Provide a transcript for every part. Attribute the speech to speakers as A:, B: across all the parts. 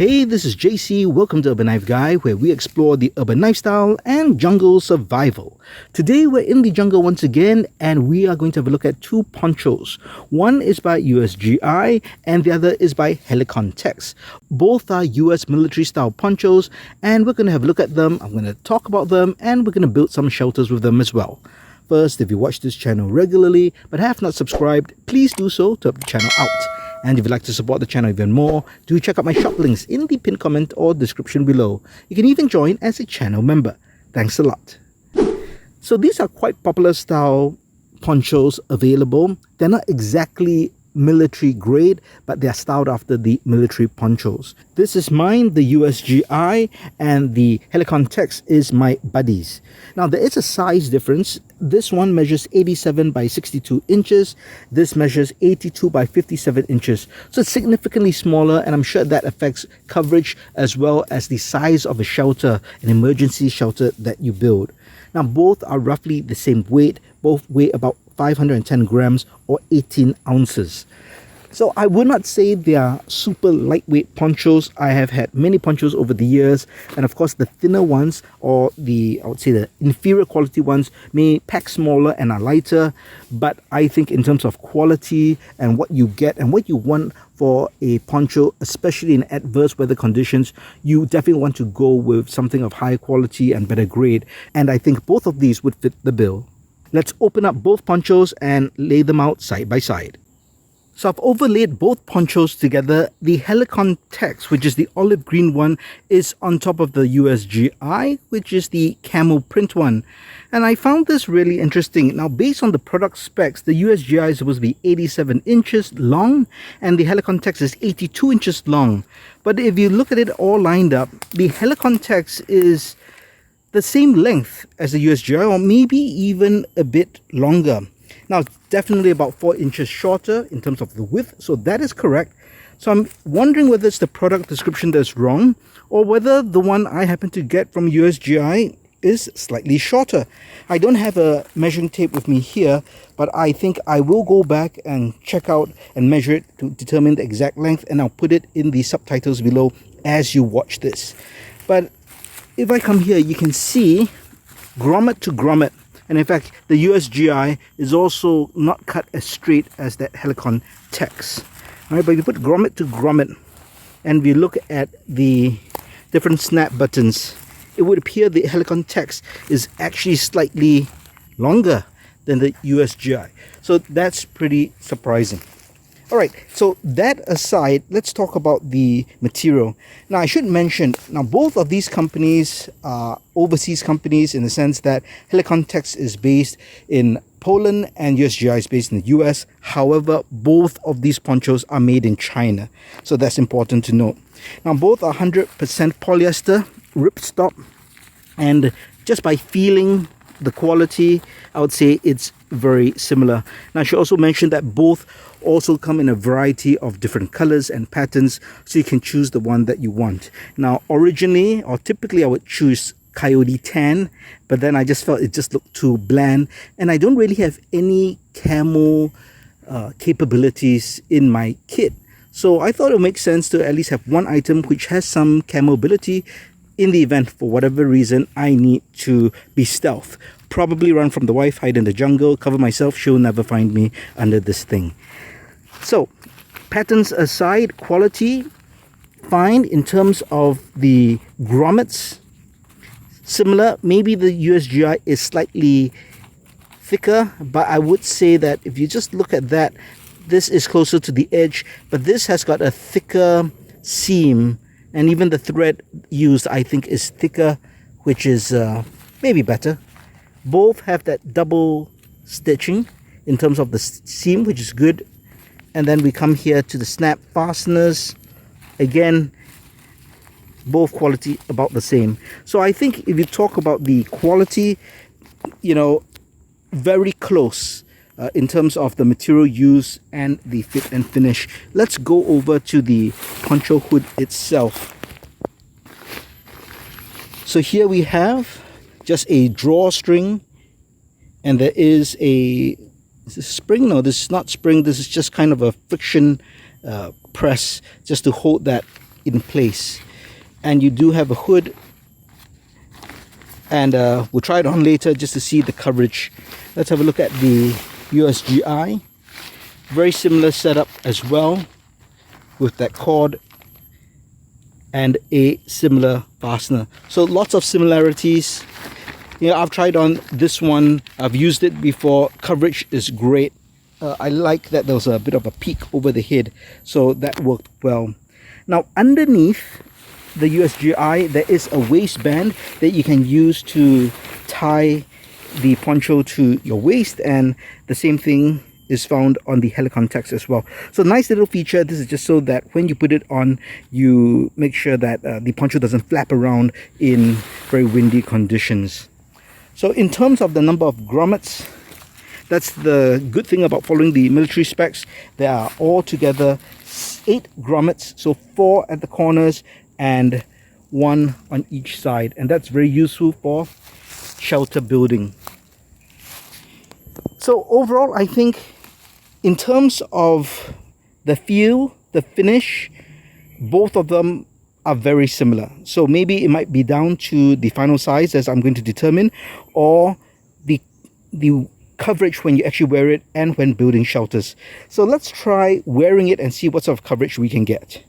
A: Hey, this is JC. Welcome to Urban Life Guy, where we explore the urban lifestyle and jungle survival. Today, we're in the jungle once again, and we are going to have a look at two ponchos. One is by USGI, and the other is by Helikon Tex. Both are US military-style ponchos, and we're going to have a look at them. I'm going to talk about them, and we're going to build some shelters with them as well. First, if you watch this channel regularly but have not subscribed, please do so to help the channel out. And if you'd like to support the channel even more, do check out my shop links in the pinned comment or description below. You can even join as a channel member. Thanks a lot. So these are quite popular style ponchos available. They're not exactly military grade, but they are styled after the military ponchos. This is mine, the USGI, and the Helikon Tex is my buddies. Now there is a size difference. This one measures 87 by 62 inches. This measures 82 by 57 inches. So it's significantly smaller, and I'm sure that affects coverage as well as the size of a shelter, an emergency shelter that you build. Now both are roughly the same weight. Both weigh about 510 grams or 18 ounces. So I would not say they are super lightweight ponchos. I have had many ponchos over the years, and of course the thinner ones, or I would say the inferior quality ones, may pack smaller and are lighter. But I think in terms of quality and what you get and what you want for a poncho, especially in adverse weather conditions, you definitely want to go with something of high quality and better grade. And I think both of these would fit the bill. Let's open up both ponchos and lay them out side by side. So I've overlaid both ponchos together. The Helikon Tex, which is the olive green one, is on top of the USGI, which is the camel print one. And I found this really interesting. Now, based on the product specs, the USGI is supposed to be 87 inches long, and the Helikon Tex is 82 inches long. But if you look at it all lined up, the Helikon Tex is the same length as the USGI, or maybe even a bit longer. Now, it's definitely about 4 inches shorter in terms of the width, so that is correct. So I'm wondering whether it's the product description that's wrong, or whether the one I happen to get from USGI is slightly shorter. I don't have a measuring tape with me here, but I think I will go back and check out and measure it to determine the exact length, and I'll put it in the subtitles below as you watch this. But if I come here, you can see grommet to grommet. And in fact, the USGI is also not cut as straight as that Helikon Tex. All right, but if you put grommet to grommet and we look at the different snap buttons, it would appear the Helikon Tex is actually slightly longer than the USGI. So that's pretty surprising. All right, so that aside, let's talk about the material. Now, I should mention, now both of these companies are overseas companies in the sense that Helikon Tex is based in Poland and USGI is based in the US. However, both of these ponchos are made in China. So that's important to note. Now, both are 100% polyester, ripstop, and just by feeling the quality, I would say it's very similar. Now, I should also mention that both also come in a variety of different colors and patterns, so you can choose the one that you want. Now, originally or typically I would choose coyote tan, but then I just felt it just looked too bland, and I don't really have any camo capabilities in my kit. So I thought it would make sense to at least have one item which has some camo ability in the event, for whatever reason, I need to be stealth. Probably run from the wife, hide in the jungle, cover myself, she'll never find me under this thing. So, patterns aside, quality, fine. In terms of the grommets, similar. Maybe the USGI is slightly thicker, but I would say that if you just look at that, this is closer to the edge, but this has got a thicker seam, and even the thread used, I think, is thicker, which is maybe better. Both have that double stitching in terms of the seam, which is good. And then we come here to the snap fasteners. Again, both quality about the same. So I think if you talk about the quality, you know, very close in terms of the material used and the fit and finish. Let's go over to the poncho hood itself. So here we have just a drawstring, and there is a spring. No, this is not spring. This is just kind of a friction press just to hold that in place. And you do have a hood, and we'll try it on later just to see the coverage. Let's have a look at the USGI. Very similar setup as well, with that cord and a similar fastener. So lots of similarities. You know, I've tried on this one, I've used it before. Coverage is great. I like that there was a bit of a peak over the head, so that worked well. Now underneath the USGI, there is a waistband that you can use to tie the poncho to your waist, and the same thing is found on the Helikon Tex as well. So nice little feature. This is just so that when you put it on, you make sure that the poncho doesn't flap around in very windy conditions. So in terms of the number of grommets, that's the good thing about following the military specs. There are altogether 8 grommets, so 4 at the corners and 1 on each side, and that's very useful for shelter building. So overall, I think in terms of the feel, the finish, both of them are very similar. So maybe it might be down to the final size, as I'm going to determine, or the coverage when you actually wear it and when building shelters. So let's try wearing it and see what sort of coverage we can get.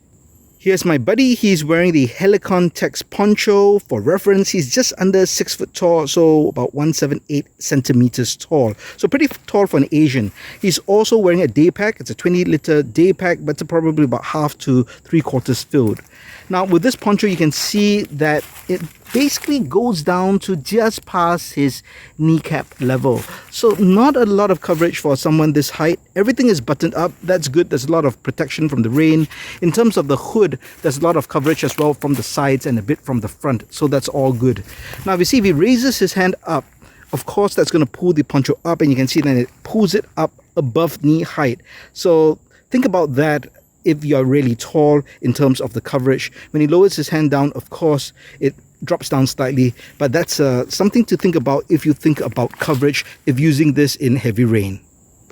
A: Here's my buddy. He's wearing the Helikon Tex poncho. For reference, he's just under 6 foot tall, so about 178 centimeters tall. So pretty tall for an Asian. He's also wearing a day pack. It's a 20-liter day pack, but it's probably about half to 3/4 filled. Now with this poncho, you can see that it basically goes down to just past his kneecap level. So not a lot of coverage for someone this height. Everything is buttoned up. That's good. There's a lot of protection from the rain. In terms of the hood, there's a lot of coverage as well from the sides and a bit from the front. So that's all good. Now if you see, if he raises his hand up, of course that's going to pull the poncho up, and you can see that it pulls it up above knee height. So think about that. If you're really tall in terms of the coverage, when he lowers his hand down, of course it drops down slightly, but that's something to think about if you think about coverage if using this in heavy rain.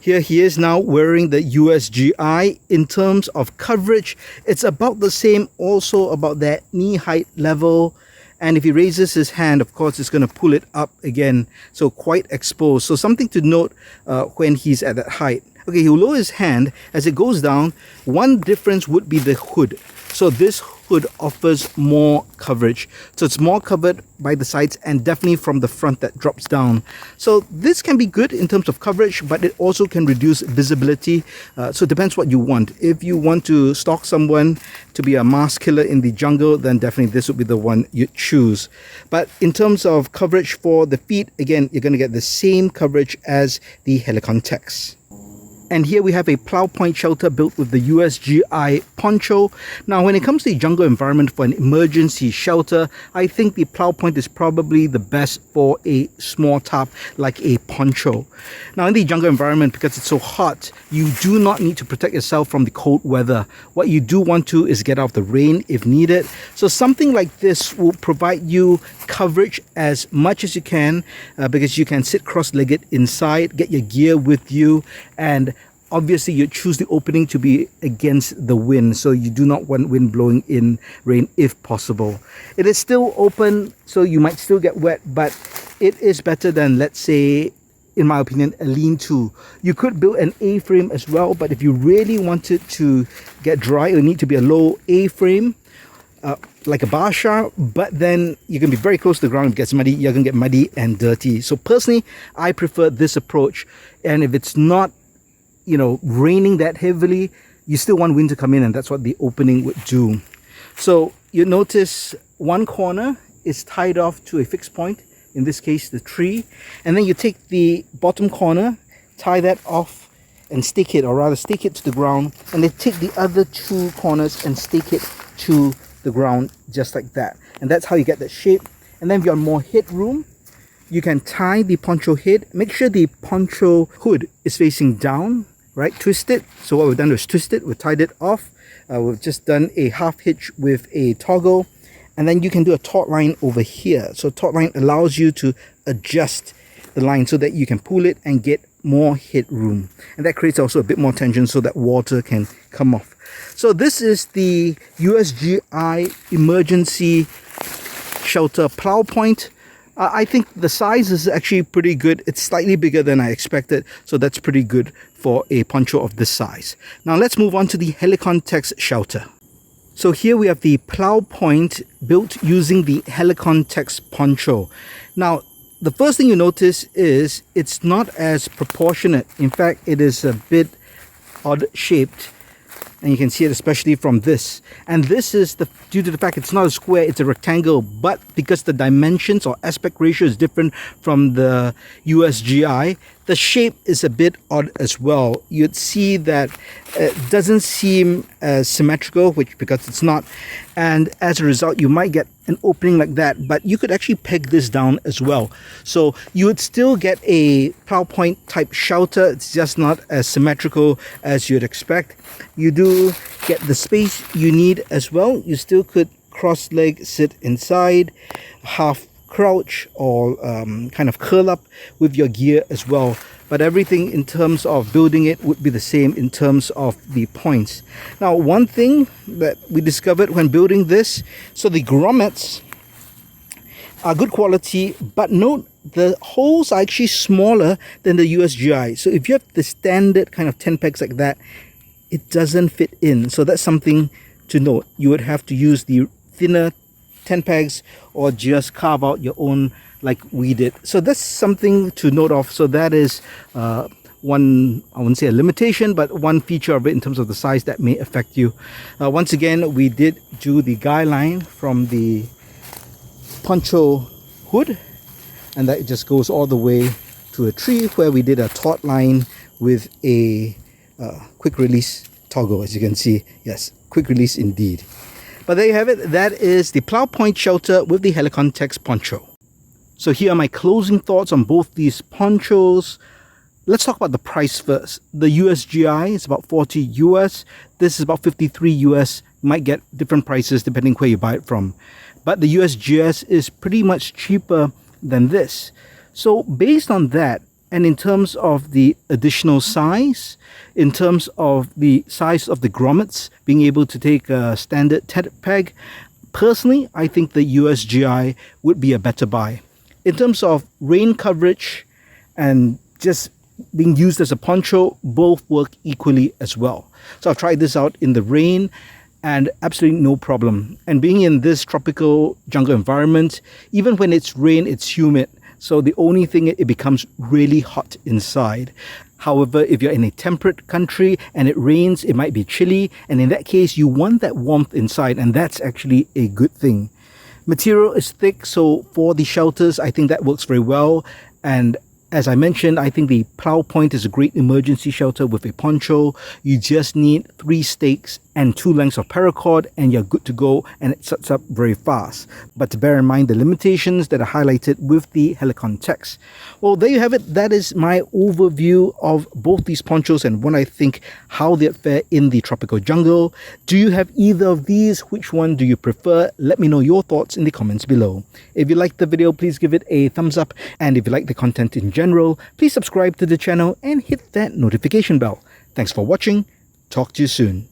A: Here he is now wearing the USGI. In terms of coverage, it's about the same, also about that knee height level. And if he raises his hand, of course, it's going to pull it up again, so quite exposed. So something to note when he's at that height. Okay, he'll lower his hand as it goes down. One difference would be the hood. So this hood offers more coverage. So it's more covered by the sides and definitely from the front that drops down. So this can be good in terms of coverage, but it also can reduce visibility. So it depends what you want. If you want to stalk someone to be a mass killer in the jungle, then definitely this would be the one you choose. But in terms of coverage for the feet, again, you're going to get the same coverage as the Helikon Tex. And here we have a plow point shelter built with the USGI poncho. Now, when it comes to the jungle environment for an emergency shelter, I think the plow point is probably the best for a small tarp like a poncho. Now, in the jungle environment, because it's so hot, you do not need to protect yourself from the cold weather. What you do want to is get out of the rain if needed. So something like this will provide you coverage as much as you can, because you can sit cross-legged inside, get your gear with you, and obviously you choose the opening to be against the wind, so you do not want wind blowing in rain if possible. It is still open, so you might still get wet, but it is better than, let's say, in my opinion, a lean-to. You could build an A-frame as well, but if you really wanted to get dry, it would need to be a low A-frame, like a bar shaft, but then you can be very close to the ground. If it gets muddy, you're going to get muddy and dirty. So personally, I prefer this approach. And if it's not, you know, raining that heavily, you still want wind to come in, and that's what the opening would do. So you notice one corner is tied off to a fixed point, in this case the tree, and then you take the bottom corner, tie that off and stake it, or rather stake it to the ground, and then take the other 2 corners and stake it to the ground just like that. And that's how you get that shape. And then if you want more headroom, you can tie the poncho head. Make sure the poncho hood is facing down, right? Twist it. So what we've done is twist it. We've tied it off. We've just done a half hitch with a toggle, and then you can do a taut line over here. So taut line allows you to adjust the line so that you can pull it and get more headroom, and that creates also a bit more tension so that water can come off. So this is the USGI emergency shelter plow point. I think the size is actually pretty good. It's slightly bigger than I expected, so that's pretty good for a poncho of this size. Now let's move on to the Helikon Tex shelter. So here we have the plow point built using the Helikon Tex poncho. Now the first thing you notice is it's not as proportionate. In fact, it is a bit odd shaped, and you can see it especially from this. And this is due to the fact it's not a square, it's a rectangle, but because the dimensions or aspect ratio is different from the USGI, the shape is a bit odd as well. You'd see that it doesn't seem as symmetrical, because it's not, and as a result you might get an opening like that, but you could actually peg this down as well. So you would still get a plow point type shelter. It's just not as symmetrical as you'd expect. You do get the space you need as well. You still could cross leg sit inside, half crouch, or kind of curl up with your gear as well. But everything in terms of building it would be the same in terms of the points. Now, one thing that we discovered when building this, so the grommets are good quality, but note the holes are actually smaller than the USGI. So if you have the standard kind of 10 pegs like that, it doesn't fit in. So that's something to note. You would have to use the thinner 10 pegs or just carve out your own like we did. So that's something to note of. So that is one, I wouldn't say a limitation, but one feature of it in terms of the size that may affect you. Once again, we did do the guy line from the poncho hood, and that just goes all the way to a tree where we did a taut line with a quick release toggle, as you can see. Yes, quick release indeed. But there you have it. That is the plow point shelter with the Helikon Tex poncho. So here are my closing thoughts on both these ponchos. Let's talk about the price first. The USGI is about 40 US. This is about 53 US. You might get different prices depending where you buy it from. But the USGS is pretty much cheaper than this. So based on that, and in terms of the additional size, in terms of the size of the grommets, being able to take a standard 10 peg, personally, I think the USGI would be a better buy. In terms of rain coverage and just being used as a poncho, both work equally as well. So I've tried this out in the rain and absolutely no problem. And being in this tropical jungle environment, even when it's rain, it's humid. So the only thing, it becomes really hot inside. However, if you're in a temperate country and it rains, it might be chilly. And in that case, you want that warmth inside, and that's actually a good thing. Material is thick, so for the shelters, I think that works very well. And as I mentioned, I think the plow point is a great emergency shelter with a poncho. You just need 3 stakes and 2 lengths of paracord, and you're good to go, and it sets up very fast. But to bear in mind the limitations that are highlighted with the Helikon Tex. Well, there you have it. That is my overview of both these ponchos and what I think how they fare in the tropical jungle. Do you have either of these? Which one do you prefer? Let me know your thoughts in the comments below. If you liked the video, please give it a thumbs up, and if you like the content in general, please subscribe to the channel and hit that notification bell. Thanks for watching. Talk to you soon.